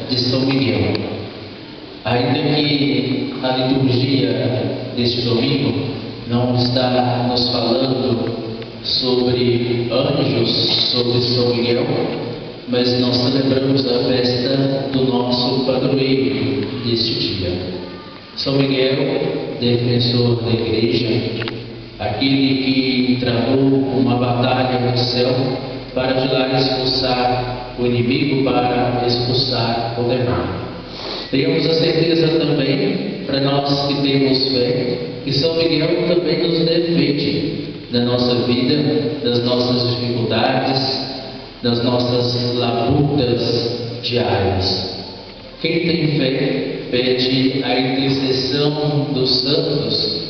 de São Miguel. Ainda que a liturgia deste domingo não está nos falando sobre anjos, sobre São Miguel, mas nós celebramos a festa do nosso padroeiro deste dia. São Miguel, defensor da igreja, aquele que travou uma batalha no céu para de lá expulsar o inimigo, para expulsar o demônio. Tenhamos a certeza também, para nós que temos fé, que São Miguel também nos defende na nossa vida, das nossas dificuldades, das nossas labutas diárias. Quem tem fé pede a intercessão dos santos,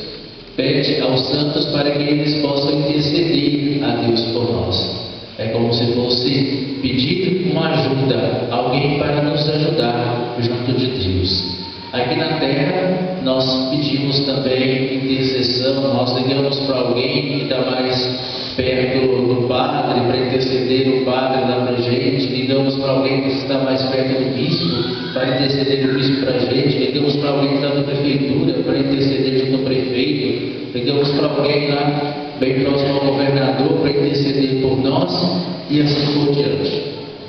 pede aos santos para que eles possam interceder a Deus por nós. É como se fosse pedir uma ajuda, alguém para nos ajudar junto de Deus. Aqui na terra nós pedimos também intercessão, nós ligamos para alguém que está mais perto do padre, para interceder o padre lá para a gente, ligamos para alguém que está mais perto do bispo, para interceder o bispo para a gente, ligamos para alguém que está na prefeitura, para interceder junto ao prefeito, ligamos para alguém lá bem próximo ao governador, para interceder por nós, e assim por diante.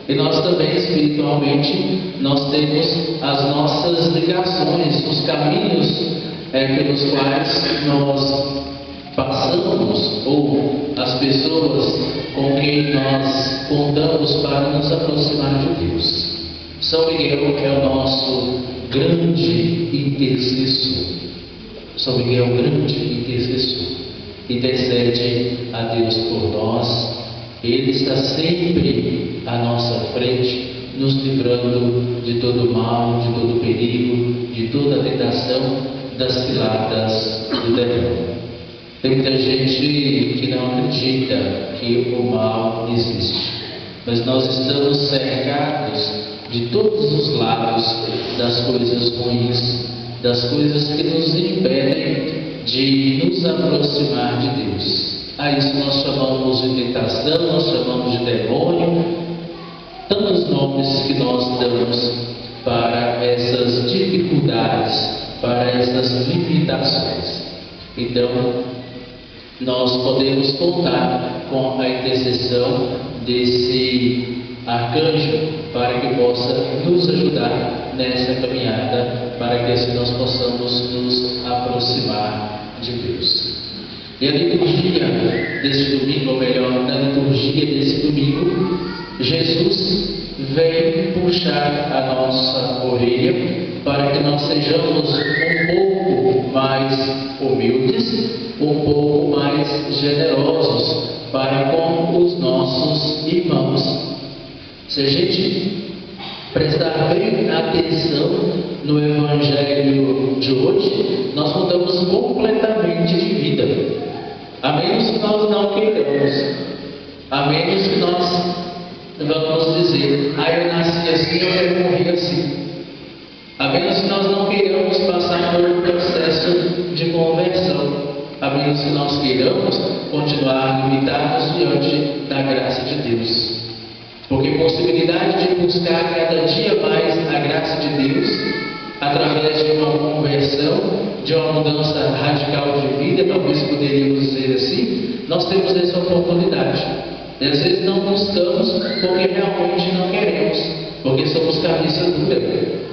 E nós também, espiritualmente, nós temos as nossas ligações, os caminhos pelos quais nós passamos, ou as pessoas com quem nós contamos para nos aproximar de Deus. São Miguel é o nosso grande intercessor. São Miguel é o grande intercessor. Intercede a Deus por nós. Ele está sempre à nossa frente, nos livrando de todo mal, de todo perigo, de toda tentação, das ciladas do demônio. Tem muita gente que não acredita que o mal existe, mas nós estamos cercados de todos os lados das coisas ruins, das coisas que nos impedem de nos aproximar de Deus. A isso nós chamamos de tentação, nós chamamos de demônio, tantos nomes que nós damos para essas dificuldades, para essas limitações. Então, nós podemos contar com a intercessão desse arcanjo para que possa nos ajudar nessa caminhada, para que assim nós possamos nos aproximar de Deus. E a liturgia desse domingo, ou melhor, na liturgia desse domingo, Jesus vem puxar a nossa orelha para que nós sejamos um pouco mais humildes, um pouco mais generosos para com os nossos irmãos. Se a gente prestar bem atenção no Evangelho de hoje, nós mudamos completamente de vida. A menos que nós não queiramos, a menos que nós vamos dizer, eu nasci assim, eu quero morrer assim. A menos que nós não queiramos passar por um processo de conversão, a menos que nós queiramos continuar limitados diante da graça de Deus. Porque possibilidade de buscar cada dia mais a graça de Deus, através de uma conversão, de uma mudança radical de vida, talvez poderíamos dizer assim, nós temos essa oportunidade. E às vezes não buscamos porque realmente não queremos, porque somos cabeça dura,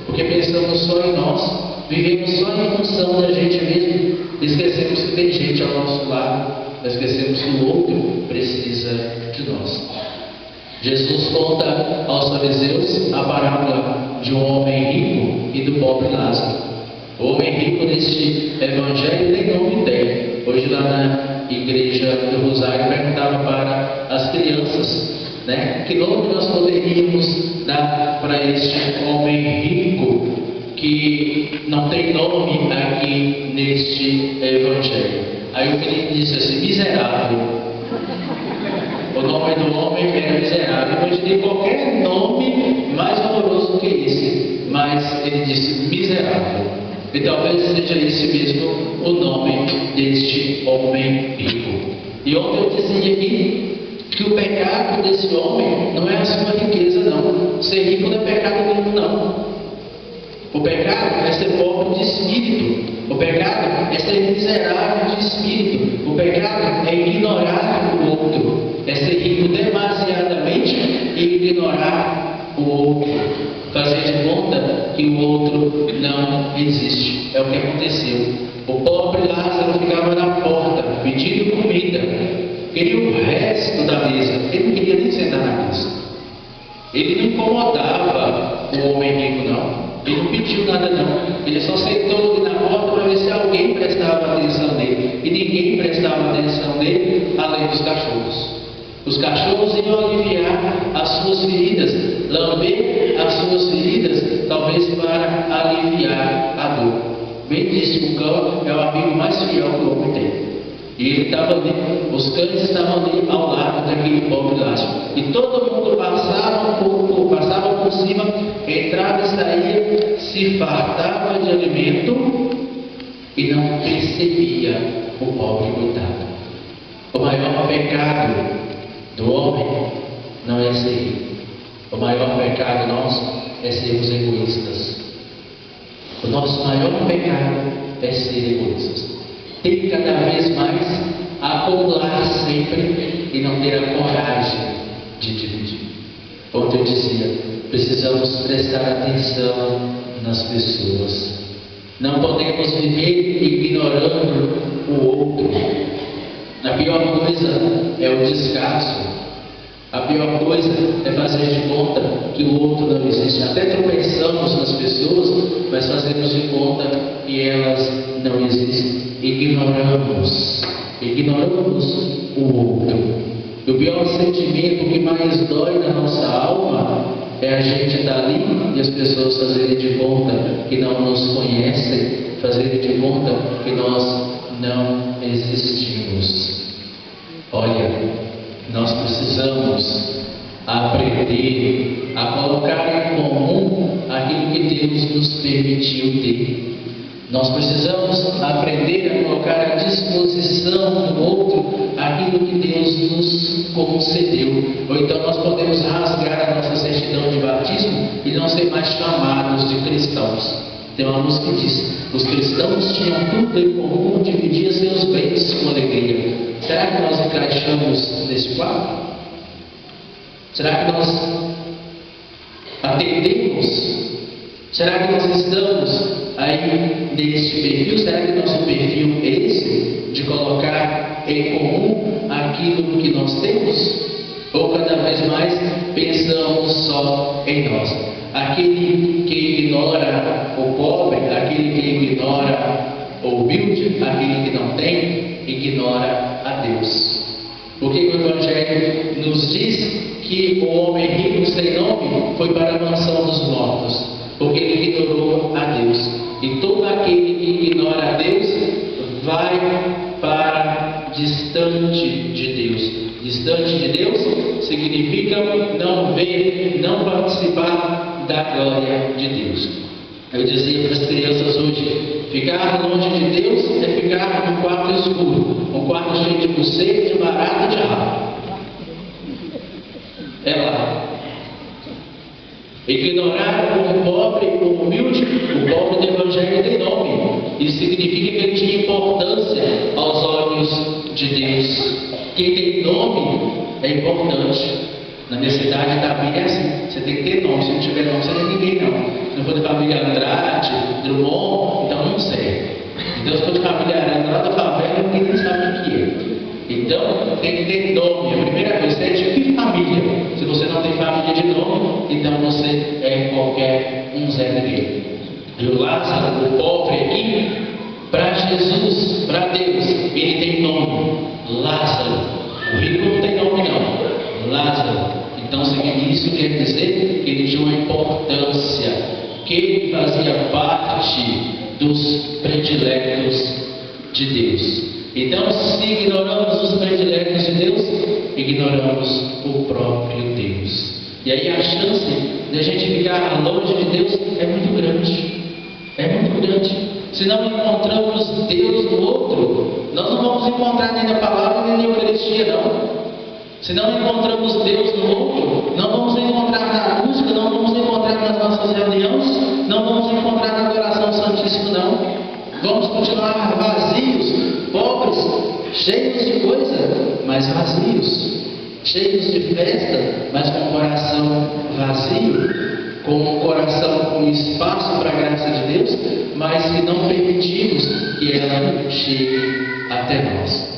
porque pensamos só em nós, vivemos só em função da gente mesmo, esquecemos que tem gente ao nosso lado, esquecemos que o outro precisa de nós. Jesus conta aos fariseus a parábola de um homem rico e do pobre Lázaro. O homem rico neste evangelho nem nome tem. Hoje lá na igreja do Rosário perguntava para as crianças, que nome nós poderíamos dar para este homem rico que não tem nome aqui neste evangelho. Aí o menino disse assim, miserável. O nome do homem era miserável. Eu imaginei qualquer nome mais horroroso que esse, mas ele disse miserável. E talvez seja esse mesmo o nome deste homem rico. E ontem eu dizia aqui que o pecado desse homem não é a sua riqueza, não. Ser rico não é pecado nenhum, não. O pecado é ser pobre de espírito. O pecado é ser miserável de espírito. O pecado é ignorar o outro. É ser rico demasiadamente e ignorar o outro. Fazer de conta que o outro não existe. É o que aconteceu. O pobre Lázaro ficava na porta pedindo comida. Queria o resto da mesa. Ele não queria nem sentar na mesa. Ele não incomodava o homem rico, não. Ele não pediu nada, não. Ele só sentou ali na porta para ver se alguém prestava atenção nele. E ninguém prestava atenção nele, além dos cachorros. Os cachorros iam aliviar as suas feridas, lamber as suas feridas, talvez para aliviar a dor. Bem disse, o cão é o amigo mais fiel que o homem tem. E ele estava ali, os cães estavam ali ao lado daquele pobre Lázaro. E todo mundo passava por cima, entrava e saía, se fartava de alimento e não percebia o pobre coitado. O maior pecado do homem não é ser rico. O maior pecado nosso é sermos egoístas. O nosso maior pecado é ser egoístas. Ter cada vez mais, acumular sempre e não ter a coragem de dividir. Ontem eu dizia, precisamos prestar atenção nas pessoas. Não podemos viver ignorando o outro. A pior coisa é o descaso. A pior coisa é fazer de conta que o outro não existe. Até tropeçamos nas pessoas, mas fazemos de conta que elas não existem. Ignoramos o outro. E o pior sentimento que mais dói na nossa alma é a gente estar ali e as pessoas fazerem de conta que não nos conhecem, fazerem de conta que nós não existimos. Olha, nós precisamos aprender a colocar em comum aquilo que Deus nos permitiu ter. Nós precisamos aprender a colocar à disposição do outro aquilo que Deus nos concedeu. Ou então nós podemos rasgar a nossa certidão de batismo e não ser mais chamados de cristãos. Tem uma música que diz: os cristãos tinham tudo em comum, dividiam seus bens com alegria. Será que nós encaixamos nesse quadro? Será que nós atendemos? Será que nós estamos aí nesse perfil? Será que nosso perfil é esse? De colocar em comum aquilo que nós temos? Ou cada vez mais pensamos só em nós? Aquele que ignora o pobre, aquele que ignora o humilde, aquele que não tem, ignora a Deus. Porque o Evangelho nos diz que o homem rico sem nome foi para a mansão dos mortos, porque ele ignorou a Deus. E todo aquele que ignora a Deus vai para distante de Deus. Distante de Deus significa não ver, não participar da glória de Deus. Eu dizia para as crianças hoje: ficar longe de Deus é ficar num quarto escuro, um quarto cheio de buceta, de barata e de rabo. É lá. Ignorar o pobre, o humilde. O pobre do Evangelho tem nome. Isso significa que ele tinha importância aos olhos de Deus. Quem tem nome é importante. Na minha cidade, da família é assim: você tem que ter nome. Se não tiver nome, você não é ninguém, não. Se não for de família Andrade, Drummond, então não serve. Então, se for de família Arana, lá da favela, ninguém nem sabe o que é. Então, tem que ter nome. A primeira coisa é de família. Se você não tem família de nome, então você é qualquer um Zé Ninguém. E o Lázaro, o pobre aqui, para Jesus, para Deus, ele tem nome: Lázaro. O rico não tem nome, não. Lázaro. Então, isso quer dizer que ele tinha uma importância, que ele fazia parte dos prediletos de Deus. Então, se ignoramos os prediletos de Deus, ignoramos o próprio Deus. E aí a chance de a gente ficar longe de Deus é muito grande. É muito grande. Se não encontramos Deus no outro, nós não vamos encontrar nem na palavra nem na Eucaristia, não. Se não encontramos Deus no outro, não vamos encontrar na música, não vamos encontrar nas nossas reuniões, não vamos encontrar na adoração santíssima, não. Vamos continuar vazios, pobres, cheios de coisa, mas vazios. Cheios de festa, mas com o coração vazio, com um coração com espaço para a graça de Deus, mas que não permitimos que ela chegue até nós.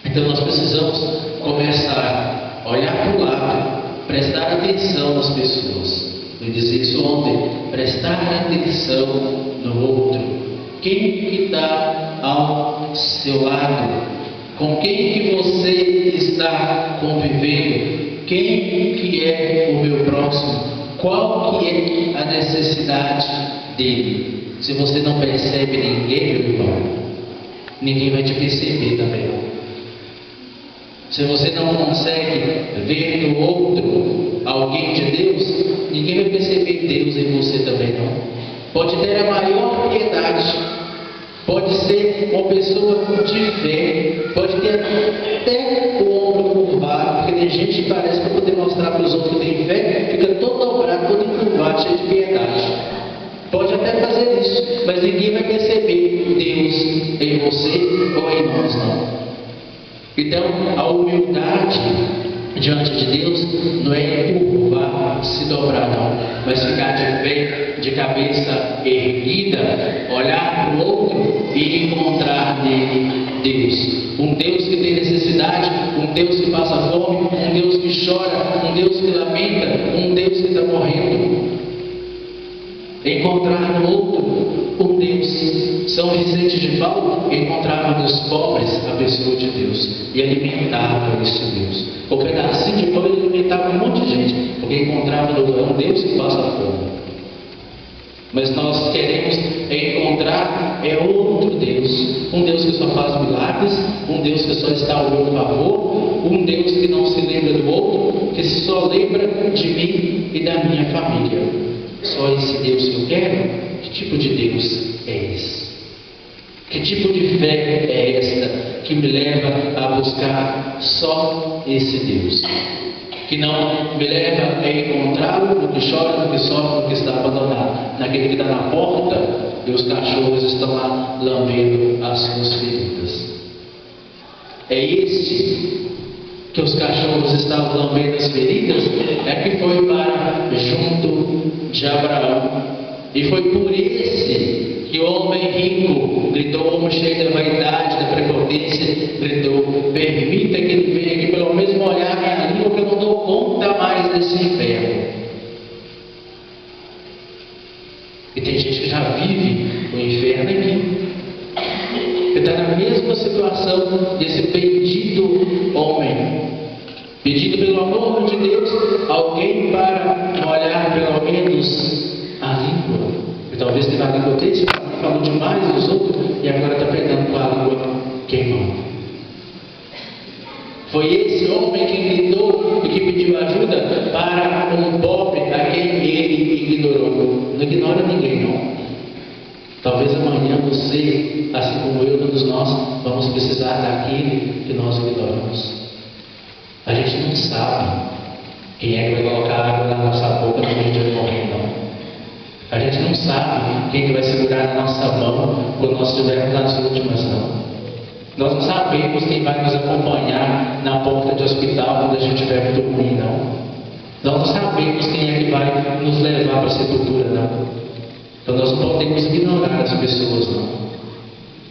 Então nós precisamos começar a olhar para o lado, prestar atenção nas pessoas. Eu disse isso ontem, prestar atenção no outro. Quem que está ao seu lado? Com quem que você está convivendo? Quem que é o meu próximo? Qual que é a necessidade dele? Se você não percebe ninguém, meu irmão, ninguém vai te perceber também. Se você não consegue ver no outro alguém de Deus, ninguém vai perceber Deus em você também não. Pode ter a maior piedade, pode ser uma pessoa de fé, pode ter até o ombro curvado, porque tem gente que parece, para poder mostrar para os outros que tem fé, fica todo dobrado, todo encurvado, cheio de piedade. Pode até fazer isso, mas ninguém vai perceber Deus em você ou em nós não. Então, a humildade diante de Deus não é encurvar, se dobrar não, mas ficar de pé, de cabeça erguida, olhar para o outro e encontrar nele Deus. Um Deus que tem necessidade, um Deus que passa fome, um Deus que chora, um Deus que lamenta, um Deus que está morrendo. Encontrar no outro um Deus. São Vicente de Paulo encontrava nos pobres a pessoa de Deus e alimentava esse Deus. O pedacinho de pão ele alimentava um monte de gente, porque encontrava no um Deus que passa fome. Mas nós queremos encontrar outro Deus, um Deus que só faz milagres, um Deus que só está ao meu favor, um Deus que não se lembra do outro, que só lembra de mim e da minha família. Só esse Deus que eu quero? Que tipo de Deus é esse? Que tipo de fé é esta que me leva a buscar só esse Deus? Que não me leva a encontrá-lo no que chora, no que sofre, no que está abandonado, naquele que está na porta e os cachorros estão lá lambendo as suas feridas. É este que os cachorros estavam lambendo as feridas, é que foi para junto de Abraão. E foi por esse que o homem rico gritou, o homem cheio da vaidade, da prepotência, gritou: permita que ele venha aqui, pelo menos molhar minha língua, que eu não dou conta mais desse inferno. E tem gente que já vive o inferno aqui, que está na mesma situação desse bendito homem, pedindo pelo amor de Deus alguém para molhar pelo menos a língua. E talvez tenha a língua triste, falou demais dos outros e agora está pegando com a língua queimando. Foi esse homem que gritou e que pediu ajuda para um pobre a quem ele ignorou. Não ignora ninguém não. Talvez amanhã você, assim como eu, todos nós, vamos precisar daquele que nós ignoramos. A gente não sabe quem é que vai colocar água na nossa boca no dia de morrer, não. A gente não sabe quem que vai segurar a nossa mão quando nós estivermos nas últimas, não. Nós não sabemos quem vai nos acompanhar na porta de hospital quando a gente estiver dormir, não. Nós não sabemos quem é que vai nos levar para a sepultura, não. Então nós não podemos ignorar as pessoas, não.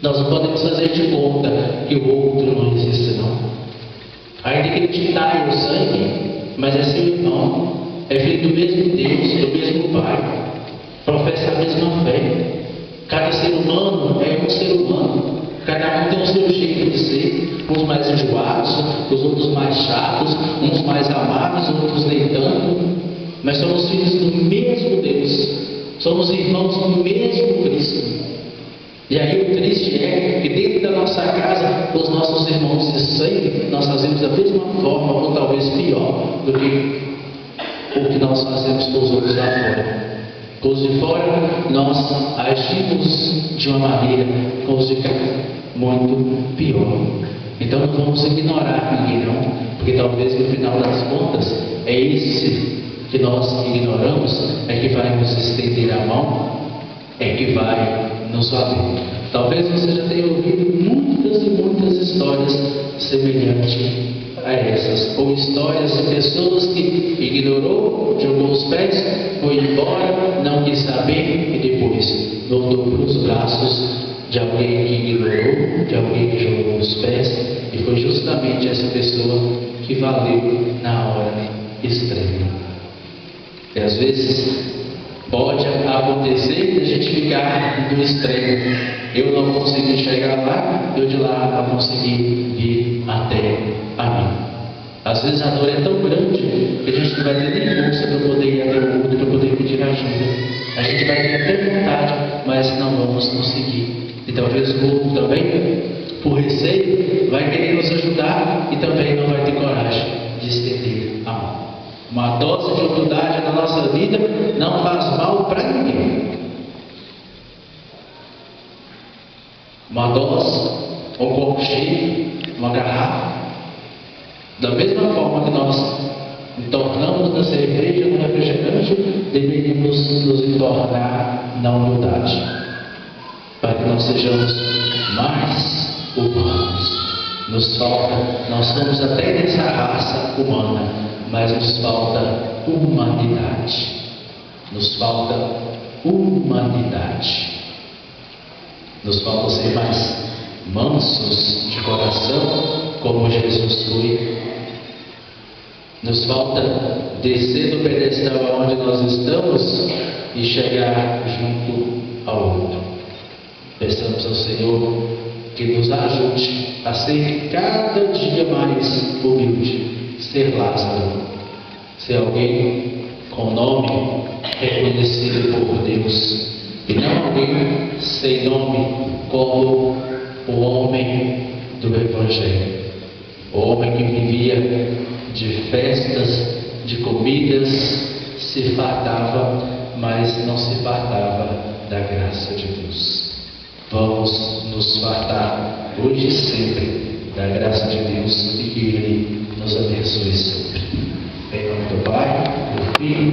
Nós não podemos fazer de conta que o outro não existe, não. Ainda que ele te traia o sangue, mas é seu irmão, é filho do mesmo Deus, do mesmo Pai, professa a mesma fé. Cada ser humano é um ser humano, cada um tem o seu jeito de ser, uns mais enjoados, os outros mais chatos, uns mais amados, outros nem tanto, mas somos filhos do mesmo Deus, somos irmãos do mesmo Cristo. E aí o triste é que dentro da nossa casa, os nossos irmãos de sangue, nós fazemos da mesma forma, ou talvez pior, do que o que nós fazemos com os outros lá fora. Com os de fora, nós agimos de uma maneira, com os de cá, muito pior. Então não vamos ignorar ninguém não, porque talvez no final das contas, é esse que nós ignoramos, é que vai nos estender a mão é que vai nos valer. Talvez você já tenha ouvido muitas e muitas histórias semelhantes a essas, ou histórias de pessoas que ignorou, jogou os pés, foi embora, não quis saber e depois voltou para os braços de alguém que ignorou, de alguém que jogou os pés, e foi justamente essa pessoa que valeu na hora extrema. E às vezes pode acontecer de a gente ficar no extremo. Eu não consegui chegar lá, eu de lá não consegui vir até a mim. Às vezes a dor é tão grande que a gente não vai ter nem força para poder ir até o outro, para poder pedir ajuda. A gente vai ter até vontade, mas não vamos conseguir. E talvez o outro também, por receio, vai querer nos ajudar e também não vai ter coragem de estender a mão. Uma dose de humildade na nossa vida não faz mal para ninguém. Uma dose, um copo cheio, uma garrafa. Da mesma forma que nós entornamos na cerveja, no refrigerante, deveríamos nos entornar na humildade, para que nós sejamos mais humanos. Nos falta, nós somos até dessa raça humana, mas nos falta humanidade. Nos falta humanidade. Nos falta ser mais mansos de coração, como Jesus foi. Nos falta descer do pedestal onde nós estamos e chegar junto ao outro. Peçamos ao Senhor que nos ajude a ser cada dia mais humilde, ser Lázaro, ser alguém com nome reconhecido por Deus, e não alguém sem nome como o homem do Evangelho, o homem que vivia de festas, de comidas, se fartava, mas não se fartava da graça de Deus. Vamos nos fartar hoje e sempre da graça de Deus e que Ele nos abençoe sempre. Em nome do Pai, do Filho